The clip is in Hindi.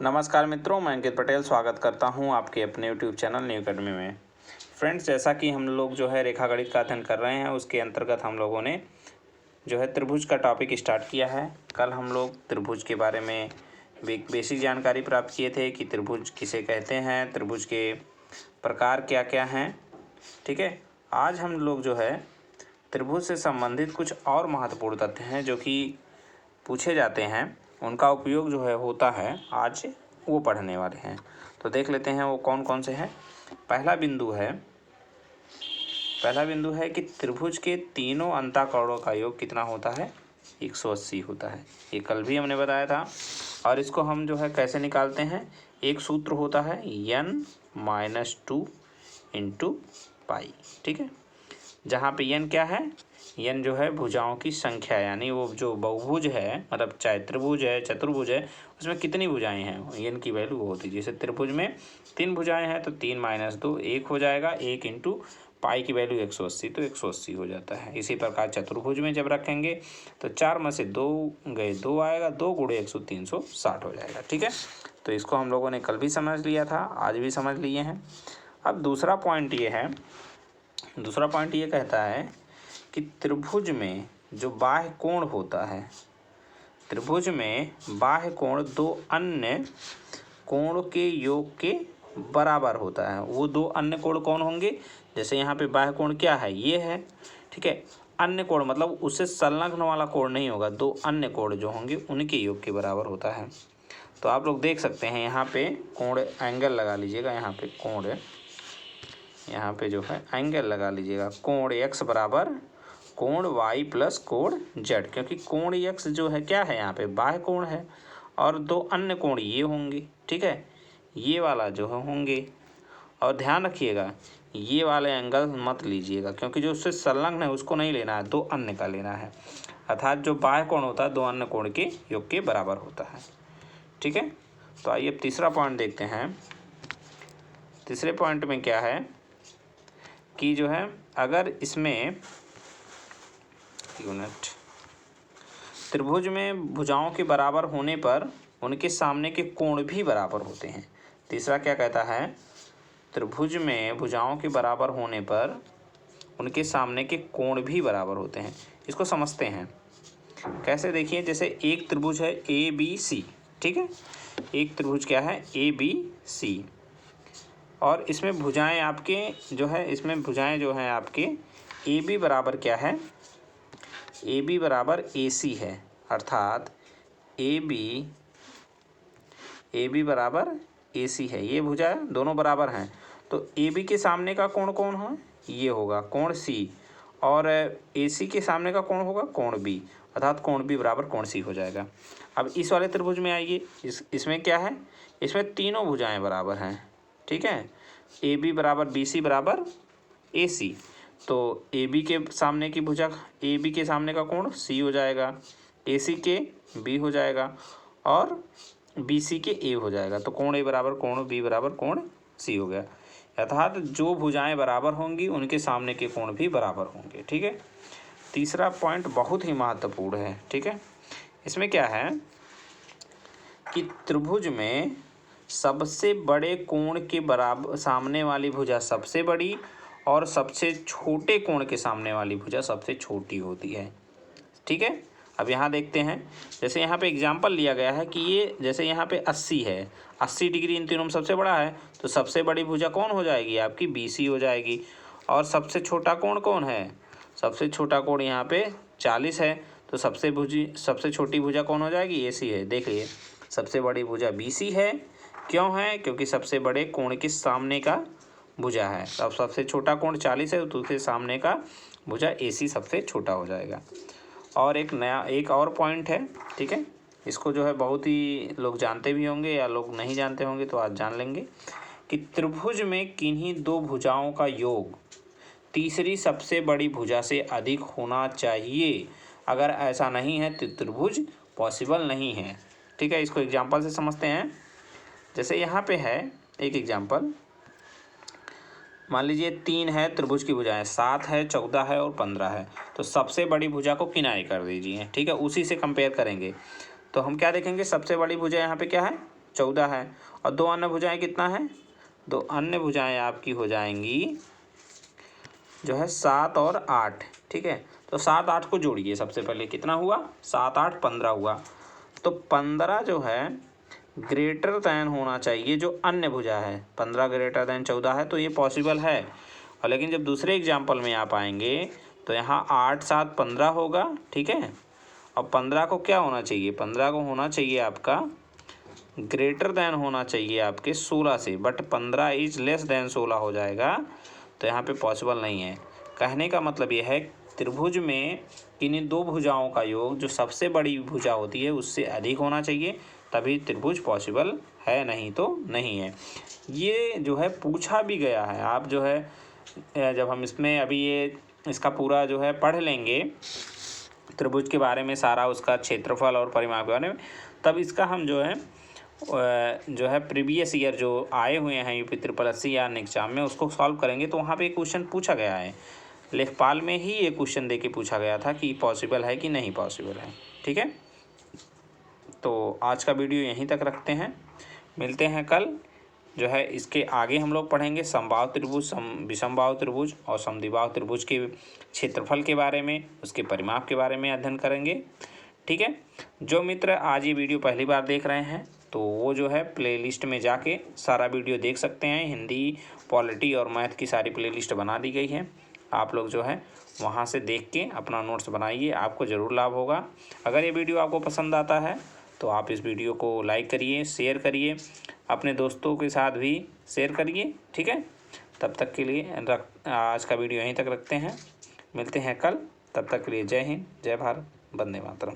नमस्कार मित्रों, मैं अंकित पटेल स्वागत करता हूं आपके अपने YouTube चैनल न्यू अकेडमी में। फ्रेंड्स, जैसा कि हम लोग जो है रेखागणित का अध्ययन कर रहे हैं, उसके अंतर्गत हम लोगों ने जो है त्रिभुज का टॉपिक स्टार्ट किया है। कल हम लोग त्रिभुज के बारे में बेसिक जानकारी प्राप्त किए थे कि त्रिभुज किसे कहते हैं, त्रिभुज के प्रकार क्या क्या हैं। ठीक है, आज हम लोग जो है त्रिभुज से संबंधित कुछ और महत्वपूर्ण तथ्य हैं जो कि पूछे जाते हैं, उनका उपयोग जो है होता है, आज वो पढ़ने वाले हैं। तो देख लेते हैं वो कौन कौन से हैं। पहला बिंदु है कि त्रिभुज के तीनों अंतःकोणों का योग कितना होता है? 180 होता है। ये कल भी हमने बताया था। और इसको हम जो है कैसे निकालते हैं? एक सूत्र होता है n-2 इंटू पाई। ठीक है, जहाँ पे n क्या है? n जो है भुजाओं की संख्या, यानी वो जो बहुभुज है, मतलब चाहे त्रिभुज है चतुर्भुज है, उसमें कितनी भुजाएं हैं, n की वैल्यू वो होती है। जैसे त्रिभुज में 3 भुजाएं हैं तो 3 - 2 1 हो जाएगा। 1 इंटू पाई की वैल्यू 180 तो 180 हो जाता है। इसी प्रकार चतुर्भुज में जब रखेंगे तो 4 में से 2 गए 2 आएगा, 2 × 100 360 हो जाएगा। ठीक है, तो इसको हम लोगों ने कल भी समझ लिया था, आज भी समझ लिए हैं। अब दूसरा पॉइंट ये कहता है कि त्रिभुज में जो बाह्य कोण होता है, त्रिभुज में बाह्य कोण दो अन्य कोण के योग के बराबर होता है। वो दो अन्य कोण कौन होंगे? जैसे यहाँ पे बाह्य कोण क्या है? ये है। ठीक है, अन्य कोण मतलब उससे संलग्न वाला कोण नहीं होगा, दो अन्य कोण जो होंगे उनके योग के बराबर होता है। तो आप लोग देख सकते हैं यहाँ पे कोण एंगल लगा लीजिएगा, यहाँ पे कोण, यहाँ पे जो है एंगल लगा लीजिएगा। कोण x बराबर कोण y प्लस कोण z, क्योंकि कोण x जो है क्या है? यहाँ पे बाह्य कोण है और दो अन्य कोण ये होंगे। ठीक है, ये वाला जो है होंगे। और ध्यान रखिएगा, ये वाले एंगल मत लीजिएगा, क्योंकि जो उससे संलग्न है उसको नहीं लेना है, दो अन्य का लेना है। अर्थात जो बाह्य कोण होता है दो अन्य कोण के योग के बराबर होता है। ठीक है, तो आइए अब तीसरा पॉइंट देखते हैं। तीसरे पॉइंट में क्या है कि जो है अगर इसमें त्रिभुज में भुजाओं के बराबर होने पर उनके सामने के कोण भी बराबर होते हैं। तीसरा क्या कहता है? त्रिभुज में भुजाओं के बराबर होने पर उनके सामने के कोण भी बराबर होते हैं। इसको समझते हैं कैसे, देखिए। जैसे एक त्रिभुज है ABC। ठीक है, एक त्रिभुज क्या है? ABC। और इसमें भुजाएं आपके जो है, इसमें भुजाएं जो हैं आपके AB बराबर क्या है? AB बराबर AC है। अर्थात AB बराबर AC है। ये भुजा दोनों बराबर हैं, तो AB के सामने का कोण कौन है? ये होगा कोण C, और AC के सामने का कोण होगा कोण B, अर्थात कोण B बराबर कोण C हो जाएगा। अब इस वाले त्रिभुज में आइए, इसमें क्या है? इसमें तीनों भुजाएं बराबर हैं। ठीक है, AB बराबर BC बराबर AC, तो AB के सामने की भुजा, AB के सामने का कोण C हो जाएगा, AC के B हो जाएगा और BC के A हो जाएगा। तो कोण A बराबर कोण B बराबर कोण C हो गया। अर्थात जो भुजाएं बराबर होंगी उनके सामने के कोण भी बराबर होंगे। ठीक है, तीसरा पॉइंट बहुत ही महत्वपूर्ण है। ठीक है, इसमें क्या है कि त्रिभुज में सबसे बड़े कोण के बराबर सामने वाली भुजा सबसे बड़ी और सबसे छोटे कोण के सामने वाली भुजा सबसे छोटी होती है। ठीक है, अब यहाँ देखते हैं। जैसे यहाँ पे एग्जाम्पल लिया गया है कि ये जैसे यहाँ पे 80 है, 80 डिग्री इन तीनों में सबसे बड़ा है, तो सबसे बड़ी भुजा कौन हो जाएगी? आपकी BC हो जाएगी। और सबसे छोटा कोण कौन है? सबसे छोटा कोण यहाँ पे 40 है, तो सबसे छोटी भुजा कौन हो जाएगी? AC है। देखिए, सबसे बड़ी भुजा BC है। क्यों है? क्योंकि सबसे बड़े कोण के सामने का भुजा है। अब सबसे छोटा कोण 40 है, तो उसके सामने का भुजा AC सबसे छोटा हो जाएगा। और एक और पॉइंट है। ठीक है, इसको जो है बहुत ही लोग जानते भी होंगे या लोग नहीं जानते होंगे, तो आज जान लेंगे कि त्रिभुज में किन्हीं दो भुजाओं का योग तीसरी सबसे बड़ी भुजा से अधिक होना चाहिए। अगर ऐसा नहीं है तो त्रिभुज पॉसिबल नहीं है। ठीक है, इसको एग्जाम्पल से समझते हैं। जैसे यहाँ पे है एक एग्जाम्पल, मान लीजिए 3 है त्रिभुज की भुजाएं, 7 है, 14 है और 15 है। तो सबसे बड़ी भुजा को किनारे कर दीजिए। ठीक है, उसी से कंपेयर करेंगे। तो हम क्या देखेंगे? सबसे बड़ी भुजा यहाँ पे क्या है? 14 है, और दो अन्य भुजाएं कितना है, दो अन्य भुजाएं आपकी हो जाएंगी जो है 7 और 8। ठीक है, तो 7 8 को जोड़िए। सबसे पहले कितना हुआ, 7 8 15 हुआ। तो 15 जो है ग्रेटर दैन होना चाहिए जो अन्य भुजा है, 15 ग्रेटर दैन 14 है, तो ये पॉसिबल है। और लेकिन जब दूसरे एग्जाम्पल में आप आएंगे तो यहाँ 8 7 15 होगा। ठीक है, और 15 को क्या होना चाहिए, 15 को होना चाहिए आपका ग्रेटर दैन होना चाहिए आपके 16 से, बट 15 इज लेस दैन 16 हो जाएगा, तो यहाँ पे पॉसिबल नहीं है। कहने का मतलब ये है त्रिभुज में किन्हीं दो भुजाओं का योग जो सबसे बड़ी भुजा होती है उससे अधिक होना चाहिए, तभी त्रिभुज पॉसिबल है, नहीं तो नहीं है। ये जो है पूछा भी गया है। आप जो है जब हम इसमें अभी ये इसका पूरा जो है पढ़ लेंगे त्रिभुज के बारे में, सारा उसका क्षेत्रफल और परिमाप के बारे में, तब इसका हम जो है प्रीवियस ईयर जो आए हुए हैं यूपी ट्रिपल एस सी या एग्जाम में उसको सॉल्व करेंगे। तो वहाँ पे क्वेश्चन पूछा गया है, लेखपाल में ही ये क्वेश्चन दे के पूछा गया था कि पॉसिबल है कि नहीं पॉसिबल है। ठीक है, तो आज का वीडियो यहीं तक रखते हैं, मिलते हैं कल। जो है इसके आगे हम लोग पढ़ेंगे समबाहु त्रिभुज, विषमबाहु त्रिभुज और समद्विबाहु त्रिभुज के क्षेत्रफल के बारे में, उसके परिमाप के बारे में अध्ययन करेंगे। ठीक है, जो मित्र आज ये वीडियो पहली बार देख रहे हैं तो वो जो है प्लेलिस्ट में जाके सारा वीडियो देख सकते हैं। हिंदी, पॉलिटी और मैथ की सारी प्लेलिस्ट बना दी गई है, आप लोग जो है वहाँ से देख के अपना नोट्स बनाइए, आपको ज़रूर लाभ होगा। अगर ये वीडियो आपको पसंद आता है तो आप इस वीडियो को लाइक करिए, शेयर करिए, अपने दोस्तों के साथ भी शेयर करिए। ठीक है, तब तक के लिए आज का वीडियो यहीं तक रखते हैं, मिलते हैं कल। तब तक के लिए जय हिंद, जय भारत, वंदे मातरम।